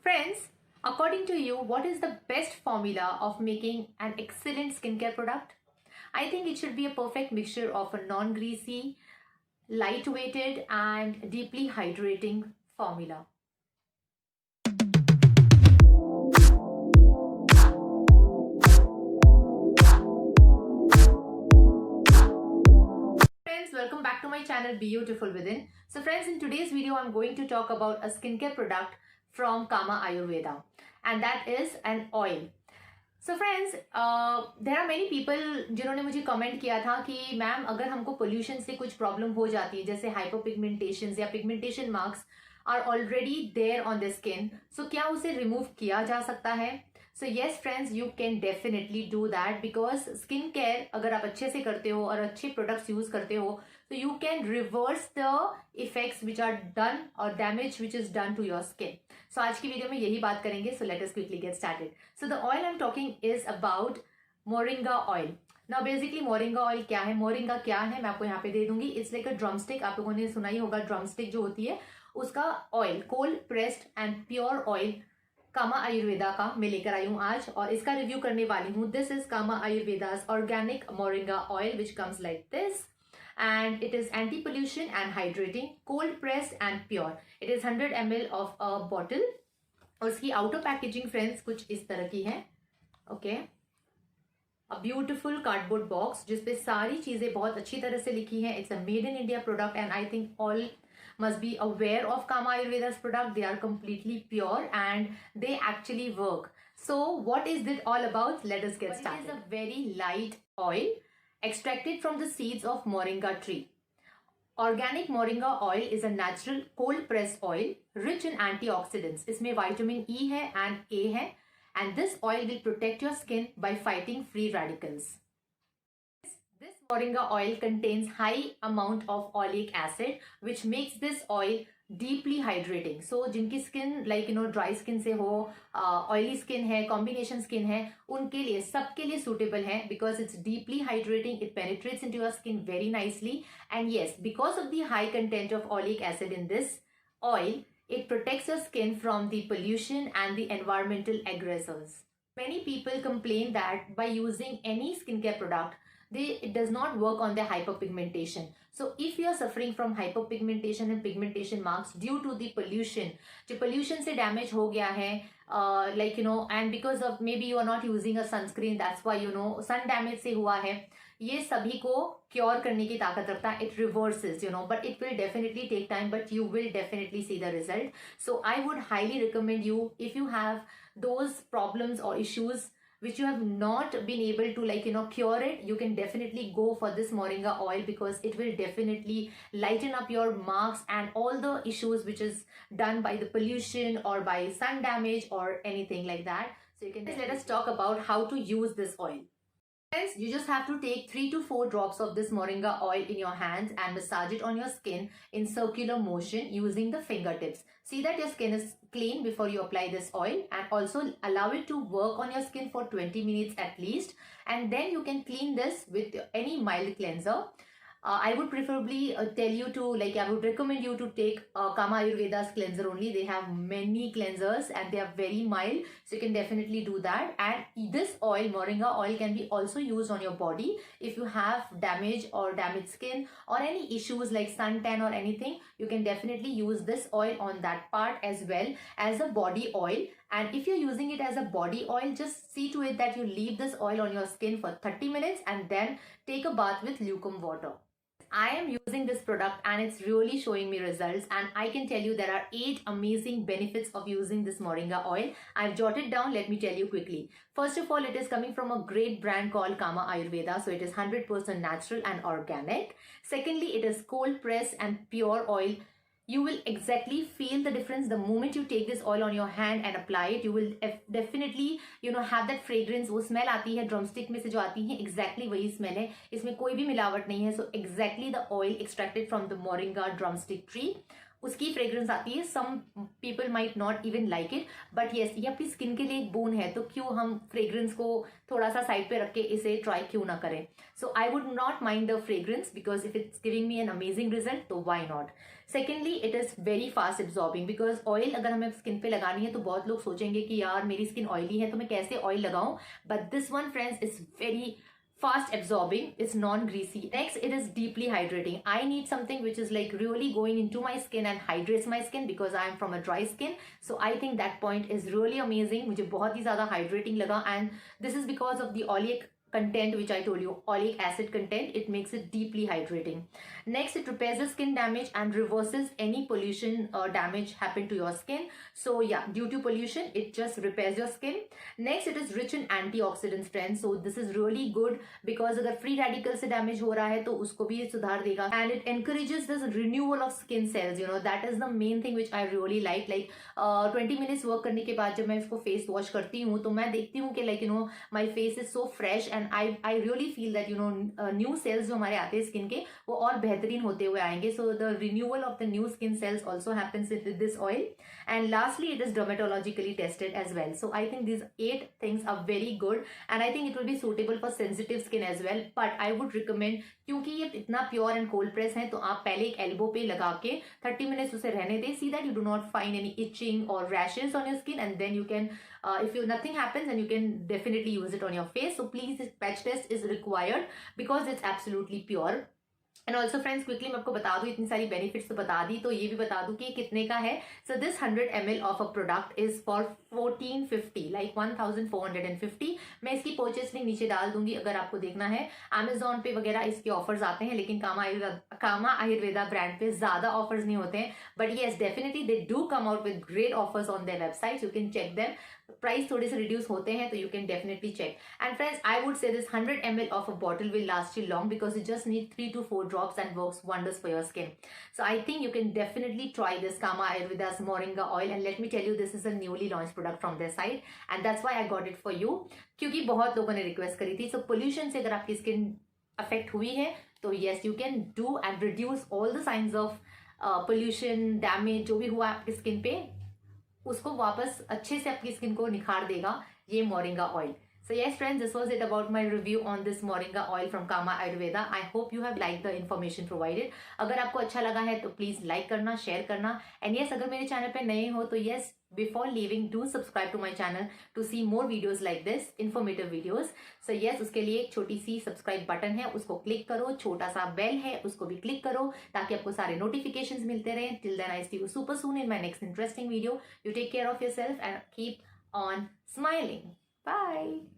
Friends, according to you, what is the best formula of making an excellent skincare product? I think it should be a perfect mixture of a non-greasy, light-weighted and deeply hydrating formula. Friends, welcome back to my channel Beautiful Within. So friends, in today's video I'm going to talk about a skincare product from Kama Ayurveda, and that is an oil. So friends there are many people जिन्होंने मुझे comment किया था कि ma'am अगर हमको pollution से कुछ problem हो जाती है जैसे हाइपोपिगमेंटेशन या pigmentation marks are already there on the skin, so क्या उसे रिमूव किया जा सकता है? So yes friends, you can definitely do that because skin care अगर आप अच्छे से करते हो और अच्छे प्रोडक्ट्स यूज करते हो तो you can reverse the effects which are done or damage which is done to your skin. So आज की वीडियो में यही बात करेंगे. So let us quickly get started. So the oil I'm talking is about Moringa Oil. Now basically Moringa Oil क्या है, Moringa क्या है मैं आपको यहाँ पे दे दूंगी. It's like a drumstick. आप लोगों ने सुना ही होगा drumstick जो होती है उसका oil, cold pressed and pure oil कामा आयुर्वेदा का मैं लेकर आई हूँ आज और इसका रिव्यू करने वाली हूँ. This is Kama Ayurveda's organic Moringa Oil which comes like this. And it is anti-pollution and hydrating, cold pressed and pure. It is 100 ml of a bottle. और उसकी outer packaging friends कुछ इस तरह की है. Okay. A beautiful cardboard box जिसपे सारी चीजें बहुत अच्छी तरह से लिखी हैं. It's a made in India product and I think all must be aware of Kama Ayurveda's product. They are completely pure and they actually work. So what is it all about? Let us get started. It is a very light oil extracted from the seeds of moringa tree. Organic moringa oil is a natural cold pressed oil rich in antioxidants. इसमें vitamin E है and A है, and this oil will protect your skin by fighting free radicals. This moringa oil contains high amount of oleic acid which makes this oil deeply hydrating. So जिनकी skin like dry skin से हो, oily skin है, combination skin है, उनके लिए सबके लिए suitable है because it's deeply hydrating. It penetrates into your skin very nicely and yes because of the high content of oleic acid in this oil it protects your skin from the pollution and the environmental aggressors. Many people complain that by using any skincare product it does not work on their hyperpigmentation. So if you are suffering from hyperpigmentation and pigmentation marks due to the pollution, जो pollution से damage हो गया है, and because of maybe you are not using a sunscreen, that's why sun damage से हुआ है, ये सभी को क्योर करने की ताकत रखता है. It reverses, but it will definitely take time, but you will definitely see the result. So I would highly recommend you, if you have those problems or issues which you have not been able to cure it, you can definitely go for this moringa oil because it will definitely lighten up your marks and all the issues which is done by the pollution or by sun damage or anything like that. So you can let us talk about how to use this oil. Friends, you just have to take 3 to 4 drops of this moringa oil in your hands and massage it on your skin in circular motion using the fingertips. See that your skin is clean before you apply this oil, and also allow it to work on your skin for 20 minutes at least, and then you can clean this with any mild cleanser. I would preferably tell you to, I would recommend you to take Kama Ayurveda's cleanser only. They have many cleansers and they are very mild, so you can definitely do that. And this oil, moringa oil, can be also used on your body if you have damage or damaged skin or any issues like suntan or anything. You can definitely use this oil on that part as well as a body oil. And if you're using it as a body oil, just see to it that you leave this oil on your skin for 30 minutes and then take a bath with lukewarm water. I am using this product and it's really showing me results, and I can tell you there are 8 amazing benefits of using this moringa oil. I've jotted down, let me tell you quickly. First of all, it is coming from a great brand called Kama Ayurveda, so it is 100% natural and organic. Secondly, it is cold pressed and pure oil. You will exactly feel the difference the moment you take this oil on your hand and apply it. You will definitely have that fragrance. वो smell आती है drumstick में से जो आती है, exactly वही smell है. इसमें कोई भी मिलावट नहीं है. So exactly the oil extracted from the moringa drumstick tree. उसकी फ्रेग्रेंस आती है. Some people might not even like it, but yes ये आपकी स्किन के लिए एक बोन है, तो क्यों हम फ्रेग्रेंस को थोड़ा सा साइड पे रख के इसे ट्राई क्यों ना करें. So I would not mind the fragrance because if it's giving me an amazing result तो why not. Secondly it is very fast absorbing, because oil अगर हमें स्किन पे लगानी है तो बहुत लोग सोचेंगे कि यार मेरी स्किन ऑयली है तो मैं कैसे ऑयल लगाऊं, but this one friends is very fast absorbing, it's non-greasy. Next, it is deeply hydrating. I need something which is like really going into my skin and hydrates my skin because I am from a dry skin. So I think that point is really amazing. मुझे बहुत ही ज़्यादा hydrating लगा, and this is because of the oleic content which I told you, oleic acid content. It makes it deeply hydrating. Next, it repairs the skin damage and reverses any pollution damage happen to your skin. So yeah, due to pollution it just repairs your skin. Next, it is rich in antioxidants friends. So this is really good because अगर free radical से damage हो रहा है तो उसको भी सुधार देगा, and it encourages this renewal of skin cells. You know, that is the main thing which I really like. 20 minutes work करने के बाद जब मैं इसको face wash करती हूँ तो मैं देखती हूँ कि my face is so fresh and I really feel that new cells जो हमारे आते हैं स्किन के वो और बेहतरीन होते हुए आएंगे. So the renewal of the new skin cells also happens with this oil. And lastly, it is dermatologically tested as well. So I think these 8 things are very good and I think it will be suitable for sensitive skin as well. But I would recommend, क्योंकि ये इतना pure and cold press है, तो आप पहले एक elbow पे लगा के 30 मिनट्स उसे रहने दें. See that you do not find any itching और rashes on your skin, and then you can if you nothing happens and you can definitely use it on your face. So please, this patch test is required because it's absolutely pure. And also friends quickly मैं आपको बता दूं, इतनी सारी benefits तो बता दी, तो ये भी बता दूं कि कितने का है. So this 100 ml of a product is for 1450, like 1450. मैं इसकी परचेस लिंक नीचे डाल दूंगी अगर आपको देखना है. अमेजोन पे वगैरह इसके ऑफर्स आते हैं, लेकिन कामा आयुर्वेदा ब्रांड पे ज्यादा ऑफर्स नहीं होते हैं. But yes, definitely they do come out with great offers on their website. You can check them. Price थोड़े से रिड्यूस होते हैं तो you can definitely check. And friends, I would say this 100 ml of a bottle will last you long because you just need 3 to 4 drops and works wonders for your skin. So I think you can definitely try this Kama Ayurveda's Moringa Oil, and let me tell you, this is a newly launched product from their side and that's why I got it for you, क्योंकि बहुत लोगों ने request करी थी. So pollution से अगर आपकी skin affect हुई है तो yes, you can do and reduce all the signs of pollution damage जो भी हुआ आपकी स्किन पे, उसको वापस अच्छे से आपकी स्किन को निखार देगा ये moringa oil. So yes friends, this was it about my review on this Moringa oil from Kama Ayurveda. I hope you have liked the information provided. अगर आपको अच्छा लगा है तो प्लीज लाइक करना, शेयर करना. एंड यस, अगर मेरे चैनल पे नए हो तो yes, before leaving do subscribe to my channel to see more videos like this, informative videos. So yes, उसके लिए एक छोटी सी सब्सक्राइब बटन है, उसको क्लिक करो. छोटा सा बेल है, उसको भी क्लिक करो ताकि आपको सारे नोटिफिकेशंस मिलते रहें. Till then, I see you super soon in my next interesting video. You take care of yourself and keep on smiling. Bye.